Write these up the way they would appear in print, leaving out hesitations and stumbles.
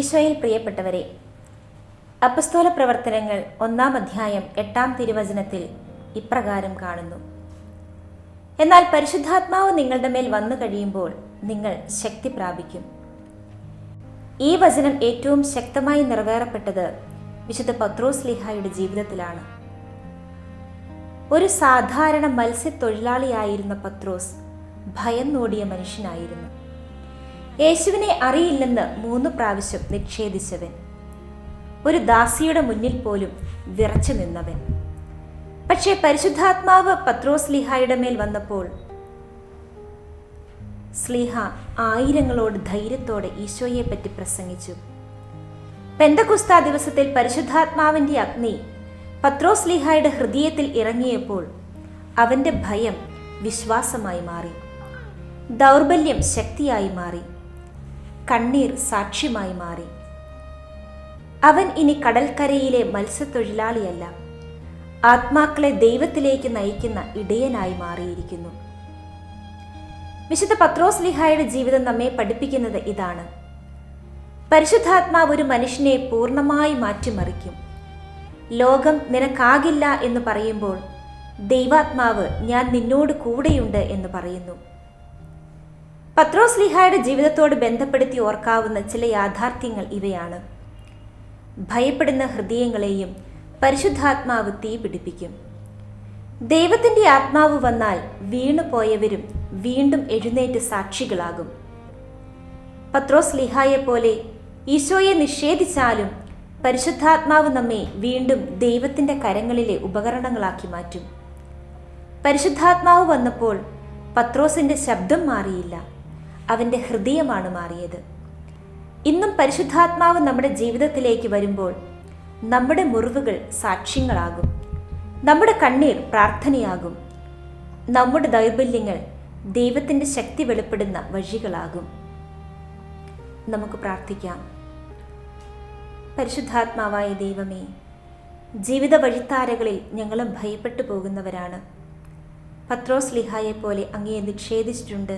ഈശോയിൽ പ്രിയപ്പെട്ടവരെ, അപ്പസ്തോല പ്രവർത്തനങ്ങൾ 1-ാം അധ്യായം 8-ാം തിരുവചനത്തിൽ ഇപ്രകാരം കാണുന്നു: എന്നാൽ പരിശുദ്ധാത്മാവ് നിങ്ങളുടെ മേൽ വന്നു കഴിയുമ്പോൾ നിങ്ങൾ ശക്തി പ്രാപിക്കും. ഈ വചനം ഏറ്റവും ശക്തമായി നിറവേറപ്പെട്ടത് വിശുദ്ധ പത്രോസ്ലീഹായുടെ ജീവിതത്തിലാണ്. ഒരു സാധാരണ മത്സ്യത്തൊഴിലാളിയായിരുന്ന പത്രോസ് ഭയന്നോടിയ മനുഷ്യനായിരുന്നു. യേശുവിനെ അറിയില്ലെന്ന് 3 പ്രാവശ്യം നിഷേധിച്ചവൻ, ഒരു ദാസിയുടെ മുന്നിൽ പോലും വിറച്ചു നിന്നവൻ. പക്ഷേ പരിശുദ്ധാത്മാവ് പത്രോസ്ലീഹായുടെ മേൽ വന്നപ്പോൾ സ്ലീഹ ആയിരങ്ങളോട് ധൈര്യത്തോടെ ഈശോയെ പറ്റി പ്രസംഗിച്ചു. പെന്തക്കുസ്താ ദിവസത്തിൽ പരിശുദ്ധാത്മാവിന്റെ അഗ്നി പത്രോസ്ലീഹായുടെ ഹൃദയത്തിൽ ഇറങ്ങിയപ്പോൾ അവന്റെ ഭയം വിശ്വാസമായി മാറി, ദൗർബല്യം ശക്തിയായി മാറി, കണ്ണീർ സാക്ഷ്യമായി മാറി. അവൻ ഇനി കടൽക്കരയിലെ മത്സ്യത്തൊഴിലാളിയല്ല, ആത്മാക്കളെ ദൈവത്തിലേക്ക് നയിക്കുന്ന ഇടയനായി മാറിയിരിക്കുന്നു. വിശുദ്ധ പത്രോസ്ലീഹായുടെ ജീവിതം നമ്മെ പഠിപ്പിക്കുന്നത് ഇതാണ്: പരിശുദ്ധാത്മാവ് ഒരു മനുഷ്യനെ പൂർണ്ണമായി മാറ്റിമറിക്കും. ലോകം നിനക്കാകില്ല എന്ന് പറയുമ്പോൾ ദൈവാത്മാവ് ഞാൻ നിന്നോട് കൂടെയുണ്ട് എന്ന് പറയുന്നു. പത്രോസ്ലീഹായുടെ ജീവിതത്തോട് ബന്ധപ്പെടുത്തി ഓർക്കാവുന്ന ചില യാഥാർത്ഥ്യങ്ങൾ ഇവയാണ്. ഭയപ്പെടുന്ന ഹൃദയങ്ങളെയും പരിശുദ്ധാത്മാവ് തീ പിടിപ്പിക്കും. ദൈവത്തിൻ്റെ ആത്മാവ് വന്നാൽ വീണുപോയവരും വീണ്ടും എഴുന്നേറ്റ് സാക്ഷികളാകും. പത്രോസ്ലീഹായെ പോലെ ഈശോയെ നിഷേധിച്ചാലും പരിശുദ്ധാത്മാവ് നമ്മെ വീണ്ടും ദൈവത്തിൻ്റെ കരങ്ങളിലെ ഉപകരണങ്ങളാക്കി മാറ്റും. പരിശുദ്ധാത്മാവ് വന്നപ്പോൾ പത്രോസിന്റെ ശബ്ദം മാറിയില്ല, അവന്റെ ഹൃദയമാണ് മാറിയത്. ഇന്നും പരിശുദ്ധാത്മാവ് നമ്മുടെ ജീവിതത്തിലേക്ക് വരുമ്പോൾ നമ്മുടെ മുറിവുകൾ സാക്ഷ്യങ്ങളാകും, നമ്മുടെ കണ്ണീർ പ്രാർത്ഥനയാകും, നമ്മുടെ ദൗർബല്യങ്ങൾ ദൈവത്തിൻ്റെ ശക്തി വെളിപ്പെടുന്ന വഴികളാകും. നമുക്ക് പ്രാർത്ഥിക്കാം. പരിശുദ്ധാത്മാവായ ദൈവമേ, ജീവിത വഴിത്താരകളിൽ ഞങ്ങളും ഭയപ്പെട്ടു പോകുന്നവരാണ്. പത്രോസ്ലീഹായെ പോലെ അങ്ങയെ നിഷേധിച്ചിട്ടുണ്ട്,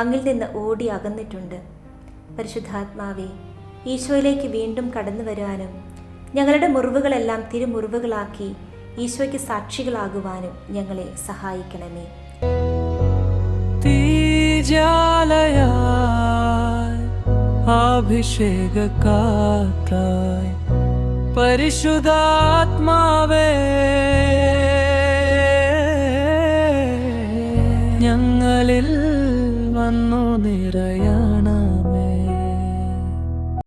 അങ്ങിൽ നിന്ന് ഓടി അകന്നിട്ടുണ്ട്. പരിശുദ്ധാത്മാവേ, ഈശോയിലേക്ക് വീണ്ടും കടന്നു വരുവാനും ഞങ്ങളുടെ മുറിവുകളെല്ലാം തിരുമുറിവുകളാക്കി ഈശോയ്ക്ക് സാക്ഷികളാകുവാനും ഞങ്ങളെ സഹായിക്കണമേ. അഭിഷേകക്കാറ്റായി പരിശുദ്ധാത്മാവേ, ഞങ്ങളിൽ വന്നു നിറയണം.